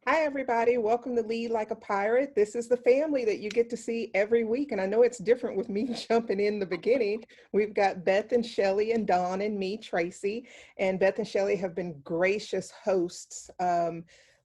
Hi, everybody. Welcome to Lead Like a Pirate. This is the family that you get to see every week. And I know it's different with me jumping in the beginning. We've got Beth and Shelly and Dawn and me, Tracy. And Beth and Shelly have been gracious hosts,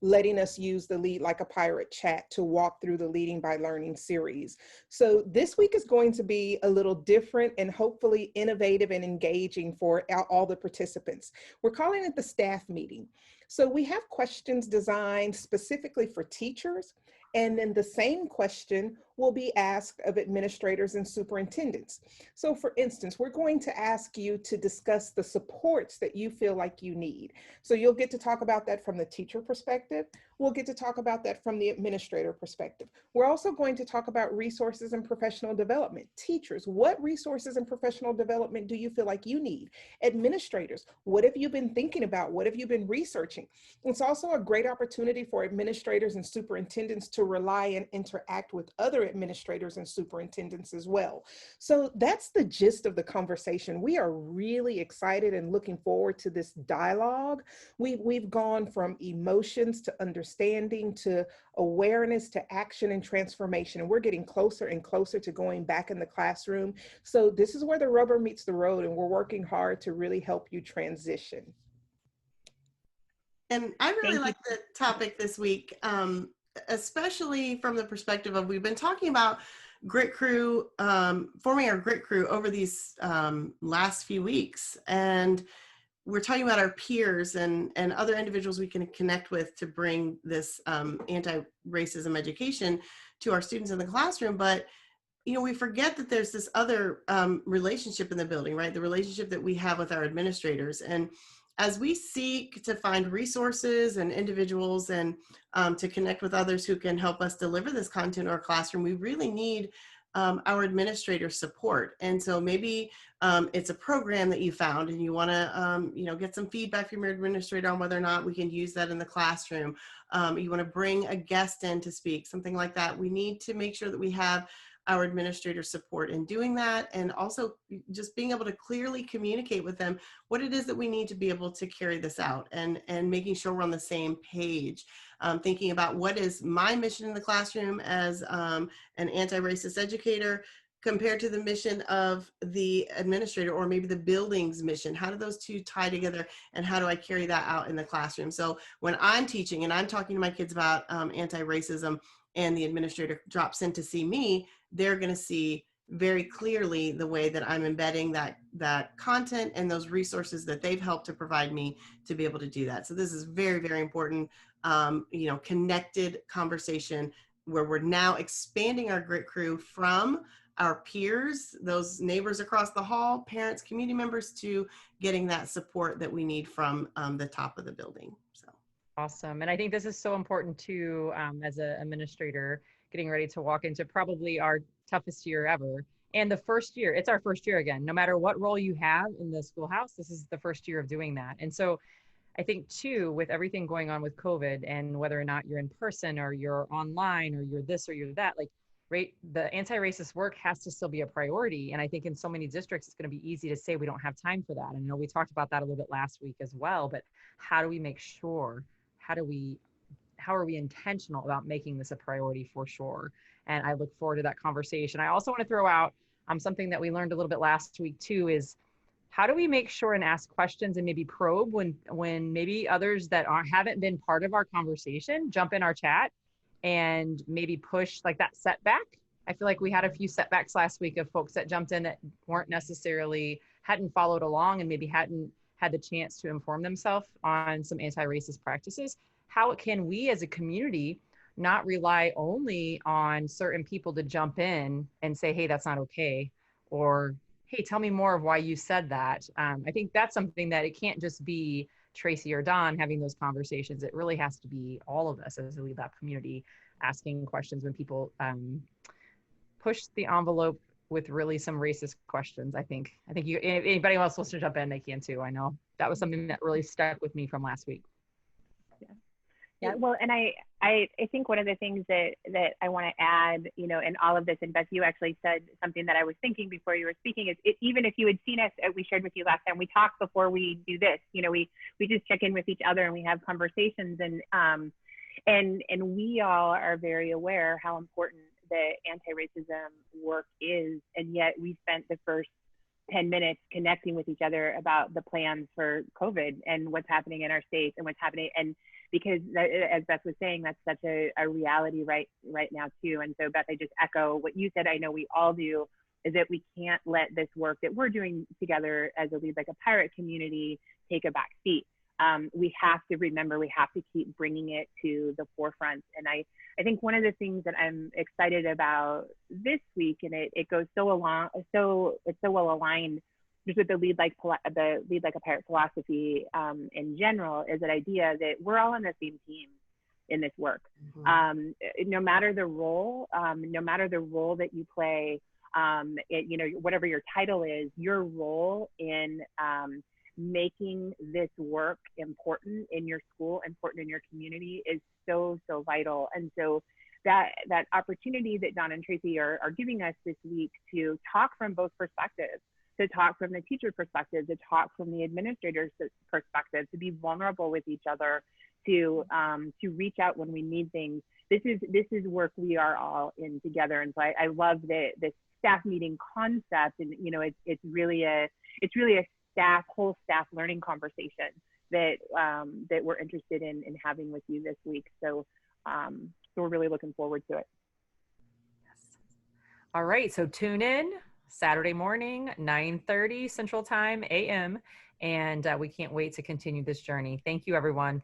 letting us use the Lead Like a Pirate chat to walk through the Leading by Learning series. So this week is going to be a little different and hopefully innovative and engaging for all the participants. We're calling it the staff meeting. So we have questions designed specifically for teachers, and then the same question will be asked of administrators and superintendents. So for instance, we're going to ask you to discuss the supports that you feel like you need. So you'll get to talk about that from the teacher perspective. We'll get to talk about that from the administrator perspective. We're also going to talk about resources and professional development. Teachers, what resources and professional development do you feel like you need? Administrators, what have you been thinking about? What have you been researching? It's also a great opportunity for administrators and superintendents to rely and interact with other administrators and superintendents as well. So that's the gist of the conversation. We are really excited and looking forward to this dialogue. We've gone from emotions to understanding to awareness to action and transformation. And we're getting closer and closer to going back in the classroom. So this is where the rubber meets the road, and we're working hard to really help you transition. And I really like the topic this week, especially from the perspective of, we've been talking about Grit Crew, forming our Grit Crew over these last few weeks. And we're talking about our peers and other individuals we can connect with to bring this anti-racism education to our students in the classroom. But you know, we forget that there's this other relationship in the building, right? The relationship that we have with our administrators. And as we seek to find resources and individuals and to connect with others who can help us deliver this content in our classroom, we really need our administrator support. And so maybe it's a program that you found and you want to, you know, get some feedback from your administrator on whether or not we can use that in the classroom. You want to bring a guest in to speak, something like that. We need to make sure that we have our administrator support in doing that, and also just being able to clearly communicate with them what it is that we need to be able to carry this out, and making sure we're on the same page, thinking about what is my mission in the classroom as an anti-racist educator compared to the mission of the administrator, or maybe the building's mission. How do those two tie together, and how do I carry that out in the classroom? So when I'm teaching and I'm talking to my kids about anti-racism, and the administrator drops in to see me, they're going to see very clearly the way that I'm embedding that content and those resources that they've helped to provide me to be able to do that. So this is very, very important, you know, connected conversation where we're now expanding our Grit Crew from our peers, those neighbors across the hall, parents, community members, to getting that support that we need from the top of the building. So. Awesome. And I think this is so important too, as an administrator, getting ready to walk into probably our toughest year ever. And the first year, it's our first year again, no matter what role you have in the schoolhouse, this is the first year of doing that. And so I think too, with everything going on with COVID, and whether or not you're in person or you're online or you're this or you're that, like, right, the anti-racist work has to still be a priority. And I think in so many districts, it's going to be easy to say we don't have time for that. And I know we talked about that a little bit last week as well, but how do we make sure, how are we intentional about making this a priority for sure? And I look forward to that conversation. I also want to throw out something that we learned a little bit last week too, is how do we make sure and ask questions and maybe probe when maybe others that haven't been part of our conversation jump in our chat and maybe push like that setback. I feel like we had a few setbacks last week of folks that jumped in that weren't necessarily, hadn't followed along and maybe hadn't had the chance to inform themselves on some anti-racist practices. How can we as a community not rely only on certain people to jump in and say, hey, that's not okay, or hey, tell me more of why you said that. I think that's something that it can't just be Traci or Don having those conversations. It really has to be all of us as a LeadLAP community asking questions when people push the envelope with really some racist questions. I think you, if anybody else wants to jump in, they can too. I know that was something that really stuck with me from last week. Yeah, well, and I I think one of the things that I want to add, you know, in all of this, and Beth, you actually said something that I was thinking before you were speaking, is even if you had seen us, we shared with you last time, we talk before we do this, you know, we just check in with each other and we have conversations, and we all are very aware how important the anti-racism work is, and yet we spent the first 10 minutes connecting with each other about the plans for COVID and what's happening in our states and what's happening. And because that, as Beth was saying, that's such a reality right now too. And so Beth, I just echo what you said. I know we all do, is that we can't let this work that we're doing together as a Lead Like a Pirate community take a back seat. We have to remember, we have to keep bringing it to the forefront. And I think one of the things that I'm excited about this week, and it goes so it's so well aligned just with the Lead Like a Pirate philosophy in general, is that idea that we're all on the same team in this work. No matter the role, that you play, you know, whatever your title is, your role in making this work important in your school, important in your community, is so vital. And so that opportunity that Don and Traci are giving us this week to talk from both perspectives, to talk from the teacher perspective, to talk from the administrator's perspective, to be vulnerable with each other, to reach out when we need things. This is work we are all in together. And so I love this staff meeting concept, and you know, it's really a whole staff learning conversation that we're interested in having with you this week. So we're really looking forward to it. Yes. All right, so tune in Saturday morning, 9:30 Central Time, a.m. And we can't wait to continue this journey. Thank you, everyone.